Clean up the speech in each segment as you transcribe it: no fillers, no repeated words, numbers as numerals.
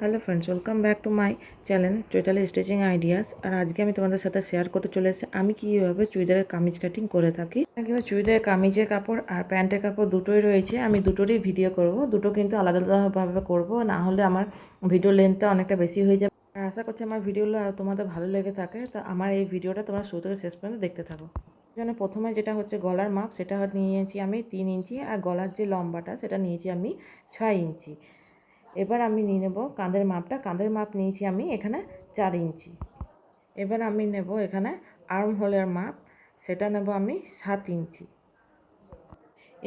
Hello friends, welcome back to my channel Chaitali stitching ideas. আর আজকে আমি তোমাদের সাথে শেয়ার করতে চলে এসেছি আমি কীভাবে চুড়িদারের কামিজ কাটিং করে থাকি। কীভাবে চুড়িদারের কামিজের কাপড় আর প্যান্টের কাপড় দুটোই রয়েছে, আমি দুটোরই ভিডিও করব। দুটো কিন্তু আলাদা আলাদাভাবে করব, না হলে আমার ভিডিও লেন্থটা অনেকটা বেশি হয়ে যাবে। আর আশা করছি আমার ভিডিওগুলো তোমাদের ভালো লেগে থাকে, তো আমার এই ভিডিওটা তোমরা শুরু থেকে শেষ পর্যন্ত দেখতে থাকো। জন্য প্রথমে যেটা হচ্ছে গলার মাপ, সেটা নিয়েছি আমি 3 ইঞ্চি, আর গলার যে লম্বাটা সেটা নিয়েছি আমি 6 ইঞ্চি। এবার আমি নিয়ে নেব কাঁধের মাপটা। কাঁধের মাপ নিয়েছি আমি এখানে 4 ইঞ্চি। এবার আমি নেব এখানে আর্ম হোলের মাপ, সেটা নেব আমি 7 ইঞ্চি।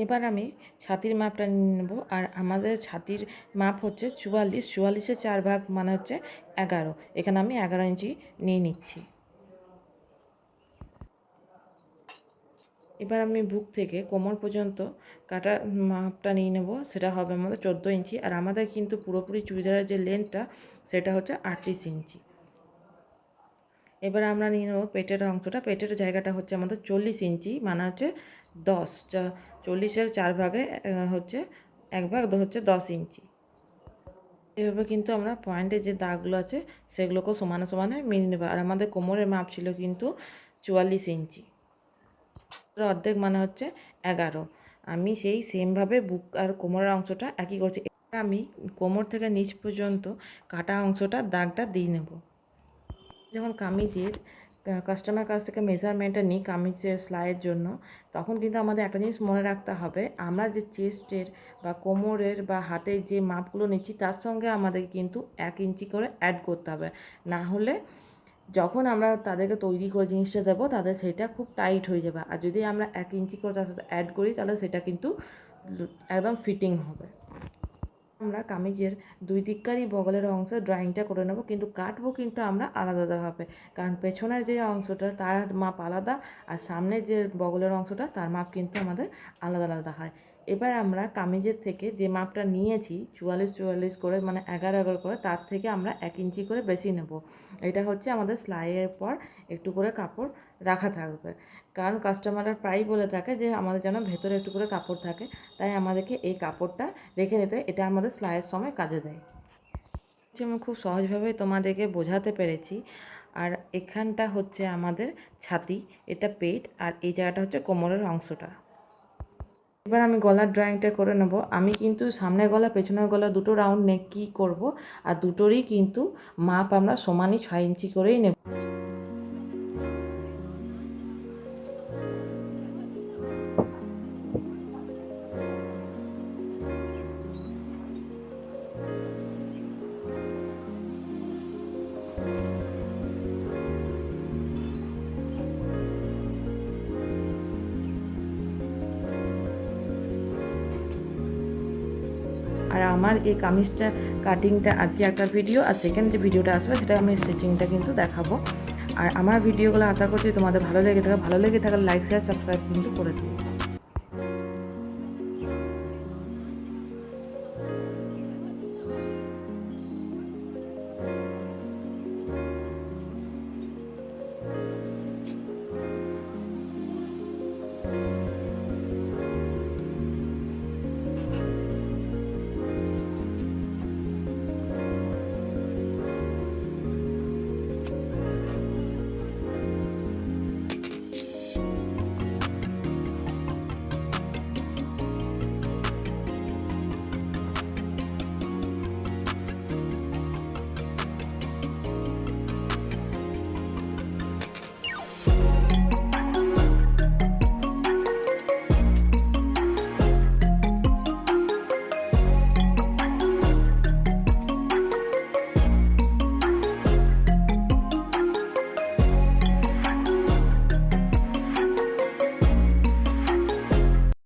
এবার আমি ছাতির মাপটা নিয়ে নেব, আর আমাদের ছাতির মাপ হচ্ছে 44, 44-এর 4 ভাগ মানে হচ্ছে 11। এখানে আমি 11 ইঞ্চি নিয়ে নিচ্ছি। এবার আমি বুক থেকে কোমর পর্যন্ত কাটা মাপটা নিয়ে নেব, সেটা হবে আমাদের 14 ইঞ্চি। আর আমাদের কিন্তু পুরোপুরি চুড়িদারের যে লেন্থটা সেটা হচ্ছে 38 ইঞ্চি। এবার আমরা নিয়ে নেব পেটের অংশটা। পেটের জায়গাটা হচ্ছে আমাদের 40 ইঞ্চি, মানে হচ্ছে 10, 40-এর 4 ভাগে হচ্ছে 1 ভাগ হচ্ছে 10 ইঞ্চি। এভাবে কিন্তু আমরা পয়েন্টে যে দাগগুলো আছে সেগুলোকেও সমানে সমানে মিলিয়ে নেব। আর আমাদের কোমরের মাপ ছিল কিন্তু 44 ইঞ্চি, অর্ধেক মানে হচ্ছে 11। আমি সেই সেমভাবে বুক আর কোমরের অংশটা একই করছি। আমি কোমর থেকে নিচ পর্যন্ত কাটা অংশটা দাগটা দিয়ে নেব। যখন কামিজের কাস্টমার কাছ থেকে মেজারমেন্টটা নিই কামিজের সেলাইয়ের জন্য, তখন কিন্তু আমাদের একটা জিনিস মনে রাখতে হবে, আমরা যে চেস্টের বা কোমরের বা হাতের যে মাপগুলো নিচ্ছি তার সঙ্গে আমাদের কিন্তু 1 ইঞ্চি করে অ্যাড করতে হবে। না হলে যখন আমরা তাদেরকে তৈরি করে জিনিসটা দেবো তাদের সেটা খুব টাইট হয়ে যাবে। আর যদি আমরা 1 ইঞ্চি করে তার সাথে অ্যাড করি তাহলে সেটা কিন্তু একদম ফিটিং হবে। আমরা কামিজের দুই দিককারই বগলের অংশ ড্রয়িংটা করে নেব, কিন্তু কাটবো কিন্তু আমরা আলাদা আলাদাভাবে, কারণ পেছনের যে অংশটা তার মাপ আলাদা, আর সামনের যে বগলের অংশটা তার মাপ কিন্তু আমাদের আলাদা আলাদা হয়। এবার আমরা কামিজের থেকে যে মাপটা নিয়েছি 44 করে, মানে 11 করে, তার থেকে আমরা 1 ইঞ্চি করে বেশি নেব। এটা হচ্ছে আমাদের সেলাইয়ের পর একটু করে কাপড় রাখা থাকবে, কারণ কাস্টমাররা প্রায়ই বলে থাকে যে আমাদের যেন ভেতরে একটু করে কাপড় থাকে, তাই আমাদেরকে এই কাপড়টা রেখে নিতে, এটা আমাদের সেলাইয়ের সময় কাজে দেয়। আমি খুব সহজভাবে তোমাদেরকে বোঝাতে পেরেছি। আর এখানটা হচ্ছে আমাদের ছাতি, এটা পেট, আর এই জায়গাটা হচ্ছে কোমরের অংশটা। এবার আমি গলার ড্রয়িংটা করে নেব। আমি কিন্তু সামনের গলা পেছনের গলা দুটো রাউন্ড নেক কি করব, আর দুটোরই কিন্তু মাপ আমরা সমানই 6 ইঞ্চি করেই নেব। আর আমার এই কামিজটা কাটিংটা আজকে একটা ভিডিও, আর সেকেন্ড যে ভিডিওটা আসবে সেটা আমি স্টিচিংটা কিন্তু দেখাবো। আর আমার ভিডিওগুলো আশা করছি তোমাদের ভালো লেগে থাকলে লাইক শেয়ার সাবস্ক্রাইব কিন্তু করে দিও।